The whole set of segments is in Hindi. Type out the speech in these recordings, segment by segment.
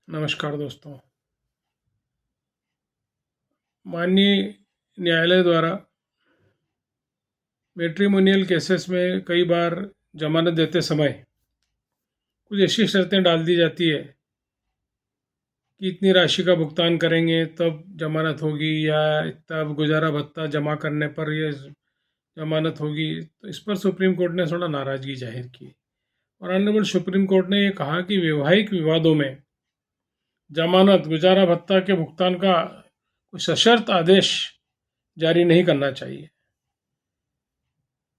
नमस्कार दोस्तों। माननीय न्यायालय द्वारा मैट्रिमोनियल केसेस में कई बार जमानत देते समय कुछ ऐसी शर्तें डाल दी जाती है कि इतनी राशि का भुगतान करेंगे तब जमानत होगी, या इतना गुजारा भत्ता जमा करने पर ये जमानत होगी। तो इस पर सुप्रीम कोर्ट ने थोड़ा नाराज़गी जाहिर की और ऑनरेबल सुप्रीम कोर्ट ने ये कहा कि वैवाहिक विवादों में जमानत गुजारा भत्ता के भुगतान का कोई सशर्त आदेश जारी नहीं करना चाहिए।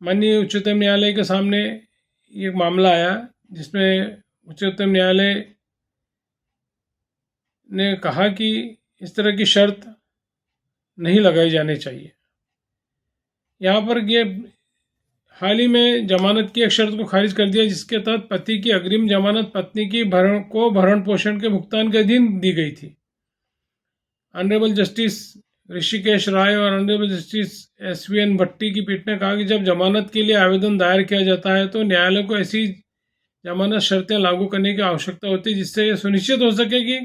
माननीय उच्चतम न्यायालय के सामने ये मामला आया जिसमें उच्चतम न्यायालय ने कहा कि इस तरह की शर्त नहीं लगाई जानी चाहिए। यहाँ पर ये हाल ही में जमानत की एक शर्त को खारिज कर दिया जिसके तहत पति की अग्रिम जमानत पत्नी की भरण पोषण के भुगतान के अधीन दी गई थी। ऑनरेबल जस्टिस ऋषिकेश राय और ऑनरेबल जस्टिस SVN भट्टी की पीठ ने कहा कि जब जमानत के लिए आवेदन दायर किया जाता है तो न्यायालय को ऐसी जमानत शर्तें लागू करने की आवश्यकता होती है जिससे यह सुनिश्चित हो सके कि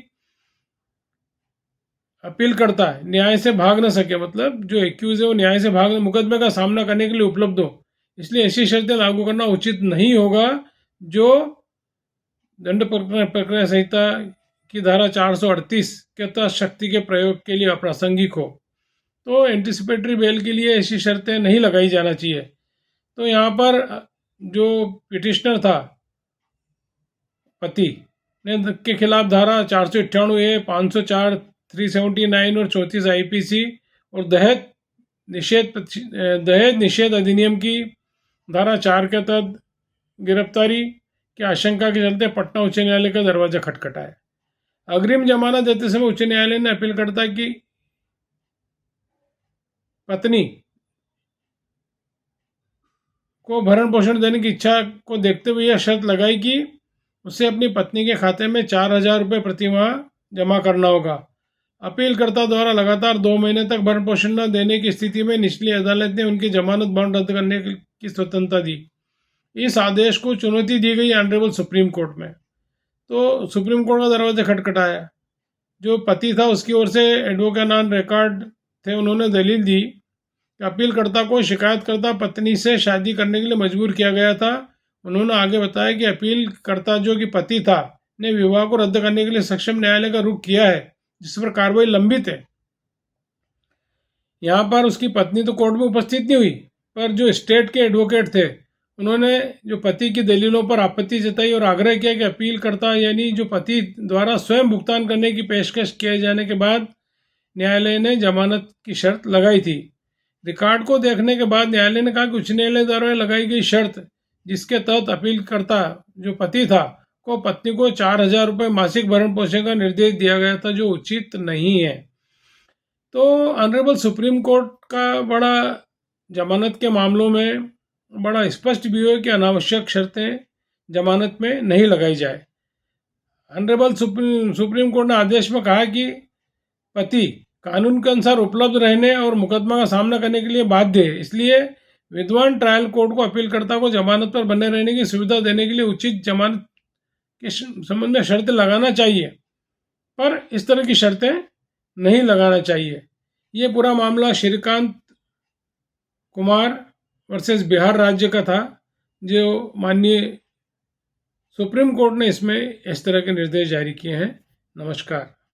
अपील करता है न्याय से भाग न सके, मतलब जो एक्यूज है वो न्याय से भाग मुकदमे का सामना करने के लिए उपलब्ध हो। इसलिए ऐसी शर्तें लागू करना उचित नहीं होगा जो दंड प्रक्रिया संहिता की धारा 438 के तहत शक्ति के प्रयोग के लिए अप्रासंगिक हो। तो एंटिसिपेटरी बेल के लिए ऐसी शर्तें नहीं लगाई जाना चाहिए। तो यहाँ पर जो पिटिशनर था पति ने के खिलाफ धारा 498A, 504, 379 और 34 IPC और दहेज निषेध अधिनियम की धारा 4 के तहत गिरफ्तारी की आशंका के चलते पटना उच्च न्यायालय का दरवाजा खटखटाया। अग्रिम जमानत देते समय उच्च न्यायालय ने अपील करता कि पत्नी को भरण पोषण देने की इच्छा को देखते हुए यह शर्त लगाई कि उसे अपनी पत्नी के खाते में 4,000 रुपये प्रति माह जमा करना होगा। अपीलकर्ता द्वारा लगातार 2 महीने तक भरण पोषण न देने की स्थिति में निचली अदालत ने उनकी जमानत बाउंड रद्द करने की स्वतंत्रता दी। इस आदेश को चुनौती दी गई ऑनरेबल सुप्रीम कोर्ट में। तो सुप्रीम कोर्ट का दरवाजा खटखटाया। जो पति था उसकी ओर से एडवोकेट ऑन रिकॉर्ड थे, उन्होंने दलील दी कि अपीलकर्ता को शिकायतकर्ता पत्नी से शादी करने के लिए मजबूर किया गया था। उन्होंने आगे बताया कि अपीलकर्ता जो कि पति था ने विवाह को रद्द करने के लिए सक्षम न्यायालय का रुख किया है जिस पर कार्रवाई लंबित है। यहाँ पर उसकी पत्नी तो कोर्ट में उपस्थित नहीं हुई, पर जो स्टेट के एडवोकेट थे उन्होंने जो पति की दलीलों पर आपत्ति जताई और आग्रह किया कि अपीलकर्ता यानी जो पति द्वारा स्वयं भुगतान करने की पेशकश किए जाने के बाद न्यायालय ने जमानत की शर्त लगाई थी। रिकॉर्ड को देखने के बाद न्यायालय ने कहा कि उच्च न्यायालय द्वारा लगाई गई शर्त जिसके तहत अपीलकर्ता जो पति था को पत्नी को 4,000 रुपये मासिक भरण पोषण का निर्देश दिया गया था, जो उचित नहीं है। तो ऑनरेबल सुप्रीम कोर्ट का बड़ा जमानत के मामलों में बड़ा स्पष्ट व्यू है कि अनावश्यक शर्तें जमानत में नहीं लगाई जाए। ऑनरेबल सुप्रीम कोर्ट ने आदेश में कहा कि पति कानून के अनुसार उपलब्ध रहने और मुकदमा का सामना करने के लिए बाध्य है, इसलिए विद्वान ट्रायल कोर्ट को अपीलकर्ता को जमानत पर बने रहने की सुविधा देने के लिए उचित जमानत के संबंध में शर्तें लगाना चाहिए, पर इस तरह की शर्तें नहीं लगाना चाहिए। ये पूरा मामला श्रीकांत कुमार वर्सेस बिहार राज्य का था, जो माननीय सुप्रीम कोर्ट ने इसमें इस तरह के निर्देश जारी किए हैं। नमस्कार।